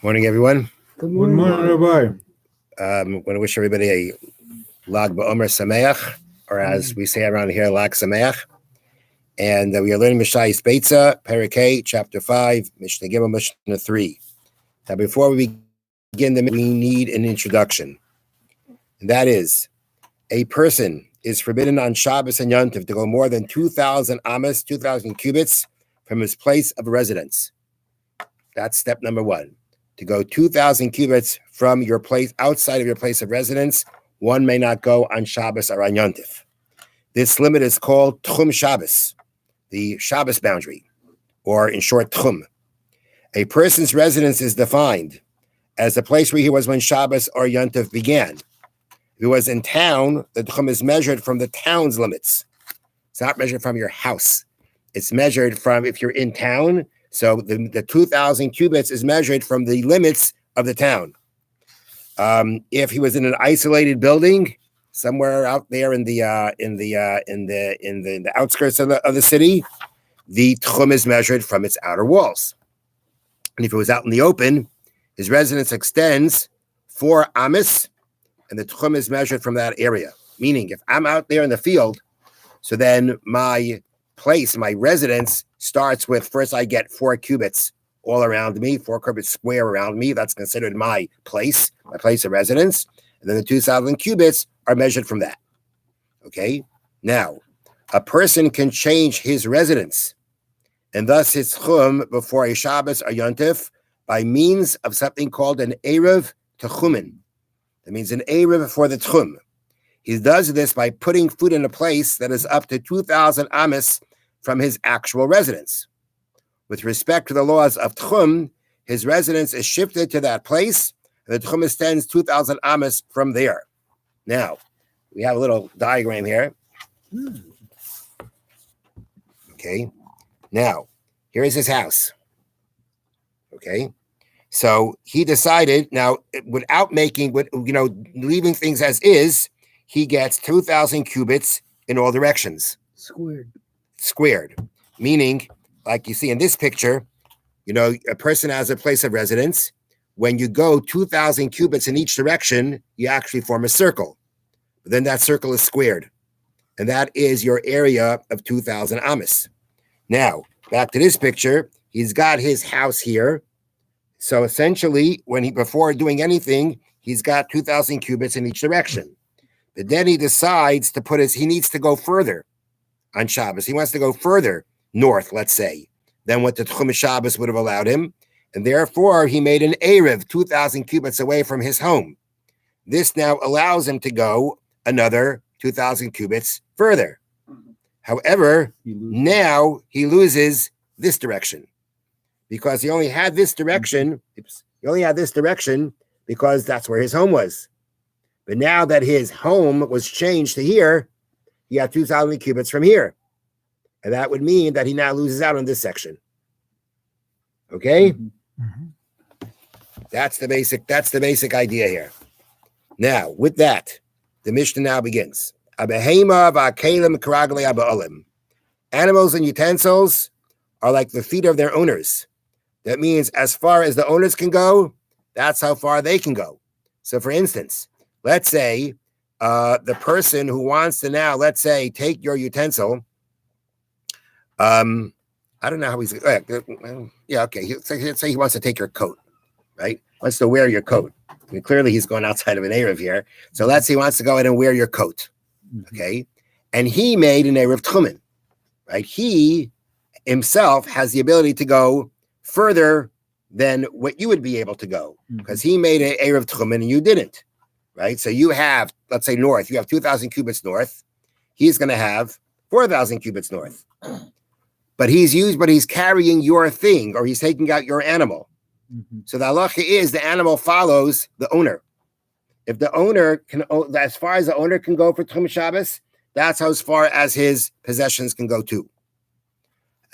Morning, everyone. Good morning, Rabbi. I want to wish everybody a Lag BaOmer Sameach, or as we say around here, Lag Sameach. And we are learning Mishayis Beitza, Perikei, Chapter 5, Mishna Gimel, Mishna 3. Now, before we begin, we need an introduction. And that is, a person is forbidden on Shabbos and Yontif to go more than 2,000 amas, 2,000 cubits from his place of residence. That's step number one. To go 2,000 cubits from your place, outside of your place of residence, one may not go on Shabbos or on Yontif. This limit is called Tchum Shabbos, the Shabbos boundary, or in short, Tchum. A person's residence is defined as the place where he was when Shabbos or Yontif began. If he was in town, the Tchum is measured from the town's limits. It's not measured from your house. It's measured from if you're in town. So the 2,000 cubits is measured from the limits of the town. If he was in an isolated building somewhere out there in the outskirts of the city, the tchum is measured from its outer walls. And if it was out in the open, his residence extends 4 amas, and the tchum is measured from that area. Meaning, if I'm out there in the field, so then my place, my residence starts with, first I get 4 cubits all around me, 4 cubits square around me. That's considered my place of residence. And then the 2,000 cubits are measured from that. Okay? Now, a person can change his residence and thus his chum before a Shabbos or Yontif by means of something called an Erev Techumen. That means an Erev for the Tchum. He does this by putting food in a place that is up to 2,000 amas from his actual residence. With respect to the laws of Tchum, his residence is shifted to that place, and the Tchum extends 2,000 amas from there. Now, we have a little diagram here. Okay. Now, here is his house. Okay. So he decided, now, without leaving things as is, he gets 2,000 cubits in all directions. Squared, meaning, like you see in this picture, a person has a place of residence. When you go 2,000 cubits in each direction, you actually form a circle. But then that circle is squared. And that is your area of 2,000 amas. Now, back to this picture, he's got his house here. So essentially, before doing anything, he's got 2,000 cubits in each direction. But then he decides he needs to go further on Shabbos. He wants to go further north, let's say, than what the Tchum Shabbos would have allowed him. And therefore, he made an Erev 2,000 cubits away from his home. This now allows him to go another 2,000 cubits further. However, now he loses this direction because he only had this direction. He only had this direction because that's where his home was. But now that his home was changed to here, he had 2,000 cubits from here. And that would mean that he now loses out on this section. Okay? Mm-hmm. That's the basic idea here. Now, with that, the Mishnah now begins. Animals and utensils are like the feet of their owners. That means as far as the owners can go, that's how far they can go. So for instance, let's say the person who wants to now, let's say, take your utensil. I don't know how he's. Okay. Let's say he wants to take your coat, right? Wants to wear your coat. I mean, clearly, he's going outside of an Erev here. So let's say he wants to go in and wear your coat, okay? And he made an Erev Tchumen, right? He himself has the ability to go further than what you would be able to go because he made an Erev Tchumen and you didn't. Right? So you have, let's say north, you have 2,000 cubits north. He's going to have 4,000 cubits north. But he's carrying your thing or he's taking out your animal. Mm-hmm. So the halacha is the animal follows the owner. If the owner can, as far as the owner can go for Tchum Shabbos, that's how as far as his possessions can go too.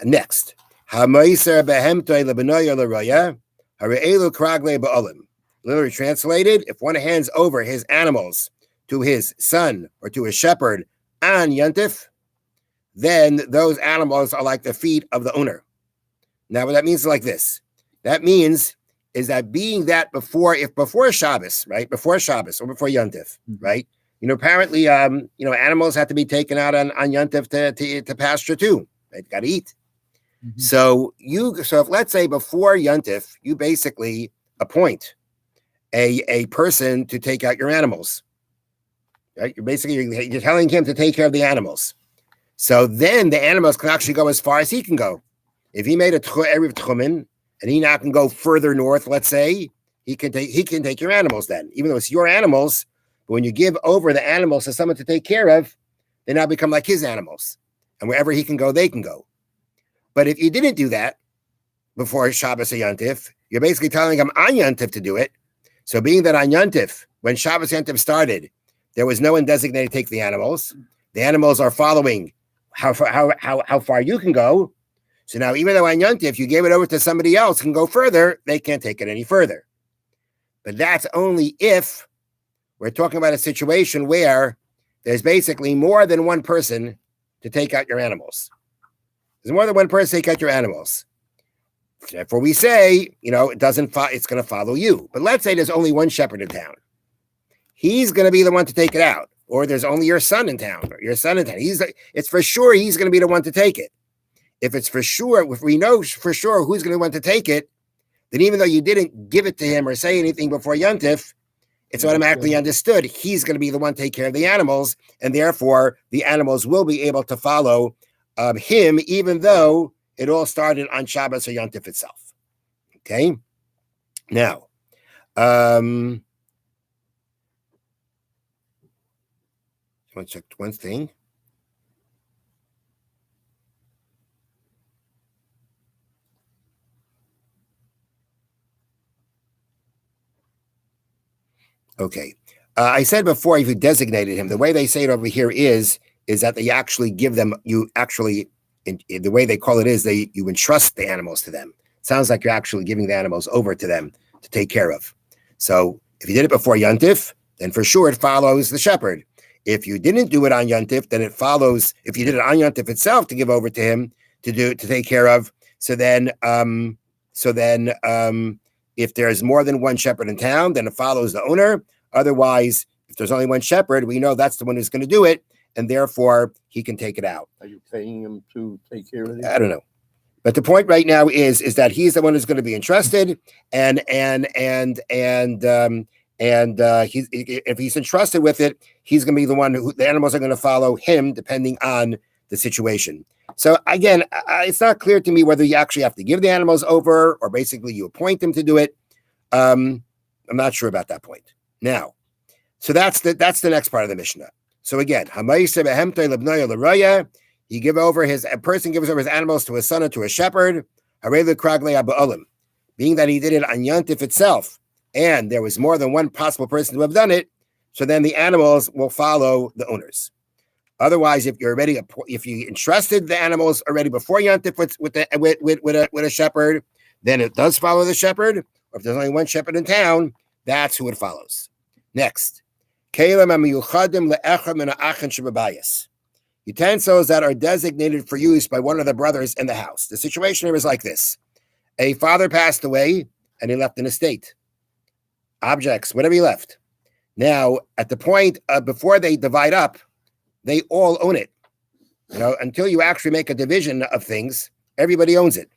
Next. Literally translated, if one hands over his animals to his son or to a shepherd on Yontif, then those animals are like the feet of the owner. Now, what that means is like this. That means is that being that before Shabbos, right? Before Shabbos or before Yontif, right? Apparently, animals have to be taken out on Yontif to pasture too. They've got to eat. So if let's say before Yontif, you basically appoint a person to take out your animals, right? You're telling him to take care of the animals. So then the animals can actually go as far as he can go. If he made a Erev Tchumen and he now can go further north, let's say, he can take your animals then, even though it's your animals. But when you give over the animals to someone to take care of, they now become like his animals. And wherever he can go, they can go. But if you didn't do that before Shabbos or Yontif, you're basically telling him on Yontif to do it. So being that on Yontif, when Shabbos Yontif started, there was no one designated to take the animals. The animals are following how far you can go. So now, even though on Yontif you gave it over to somebody else who can go further, they can't take it any further. But that's only if we're talking about a situation where there's basically more than one person to take out your animals. There's more than one person to take out your animals. Therefore, we say, it's going to follow you. But let's say there's only one shepherd in town. He's going to be the one to take it out. Or there's only your son in town. It's for sure he's going to be the one to take it. If we know for sure who's going to want to take it, then even though you didn't give it to him or say anything before Yontif, it's automatically understood he's going to be the one to take care of the animals, and therefore the animals will be able to follow him, even though it all started on Shabbos or Yontif itself. Okay? Now, I want to check one thing. Okay. I said before, if you designated him, the way they say it over here is that they actually give them, the way they call it is you entrust the animals to them. It sounds like you're actually giving the animals over to them to take care of. So if you did it before Yontif, then for sure it follows the shepherd. If you didn't do it on Yontif, then it follows, if you did it on Yontif itself to give over to him to take care of. So then if there's more than one shepherd in town, then it follows the owner. Otherwise, if there's only one shepherd, we know that's the one who's going to do it, and therefore he can take it out. Are you paying him to take care of it? I don't know. But the point right now is that he's the one who's going to be entrusted, and if he's entrusted with it, he's going to be the one who the animals are going to follow him, depending on the situation. So again, it's not clear to me whether you actually have to give the animals over or basically you appoint them to do it. I'm not sure about that point. Now, so that's the next part of the Mishnah. So again, a person gives over his animals to a son or to a shepherd, being that he did it on Yontif itself, and there was more than one possible person to have done it, so then the animals will follow the owners. Otherwise, if you entrusted the animals already before Yontif with a shepherd, then it does follow the shepherd. Or if there's only one shepherd in town, that's who it follows. Next, utensils that are designated for use by one of the brothers in the house. The situation here is like this: a father passed away and he left an estate, objects, whatever he left. Now, at the point before they divide up, they all own it. Until you actually make a division of things, everybody owns it.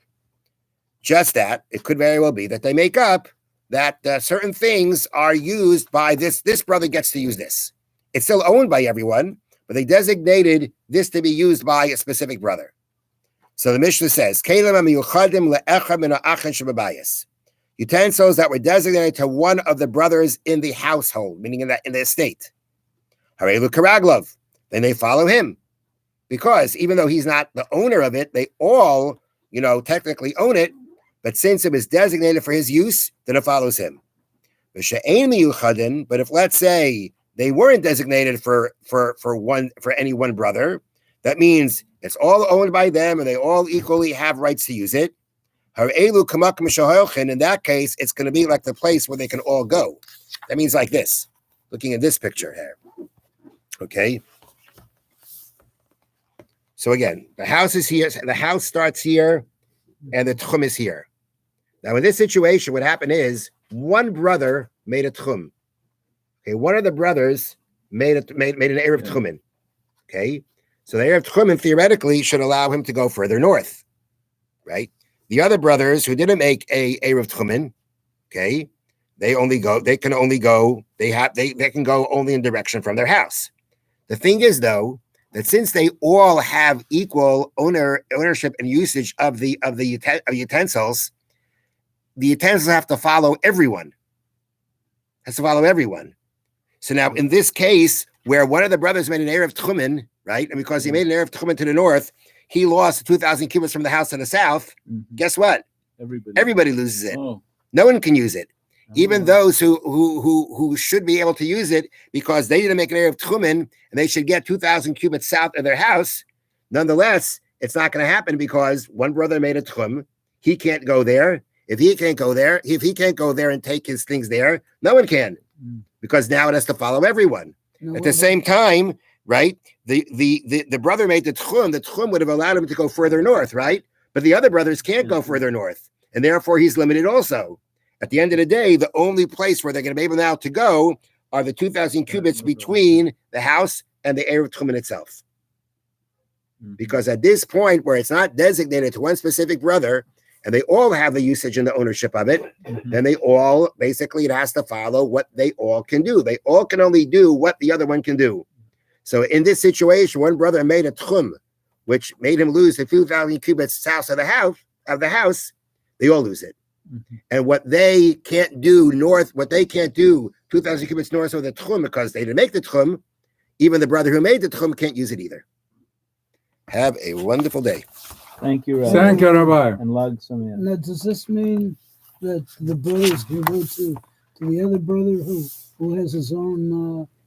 Just that it could very well be that they make up that certain things are used by this brother gets to use this. It's still owned by everyone, but they designated this to be used by a specific brother. So the Mishnah says, utensils that were designated to one of the brothers in the household, meaning in the estate. Then they follow him, because even though he's not the owner of it, they all, technically own it. But since it was designated for his use, then it follows him. But if, let's say, they weren't designated for any one brother, that means it's all owned by them and they all equally have rights to use it. In that case, it's going to be like the place where they can all go. That means like this, looking at this picture here. Okay. So again, the house is here. The house starts here, and the tchum is here. Now, in this situation, what happened is one brother made a tchum. Okay, one of the brothers made an Erev Tchumen. Okay, so the Erev Tchumen theoretically should allow him to go further north, right? The other brothers who didn't make a Erev Tchumen, okay, they can go only in direction from their house. The thing is, though, that since they all have equal ownership and usage of the utensils, the utensils have to follow everyone. Has to follow everyone. So now, in this case, where one of the brothers made an Erev Tchumen, right, and because he made an Erev Tchumen to the north, he lost 2,000 cubits from the house in the south. Guess what? Everybody loses it. Oh. No one can use it. Even those who should be able to use it because they didn't make an Erev Tchumen and they should get 2,000 cubits south of their house. Nonetheless, it's not going to happen because one brother made a Tchum. He can't go there. If he can't go there and take his things there, no one can, because now it has to follow everyone. At the same time, right? The brother made the Tchum. The Tchum would have allowed him to go further north, right? But the other brothers can't go further north, and therefore he's limited also. At the end of the day, the only place where they're going to be able now to go are the 2,000 cubits between the house and the Erev Tchumen itself. Because at this point, where it's not designated to one specific brother, and they all have the usage and the ownership of it, then they all, basically, it has to follow what they all can do. They all can only do what the other one can do. So in this situation, one brother made a tchum, which made him lose the 2,000 cubits south of the house, they all lose it. And what they can't do 2,000 cubits north of the tchum, because they didn't make the tchum, even the brother who made the tchum can't use it either. Have a wonderful day. Thank you, Rabbi. Thank you, Rabbi. And Lag Sameach. Now, does this mean that the brothers can go to the other brother who has his own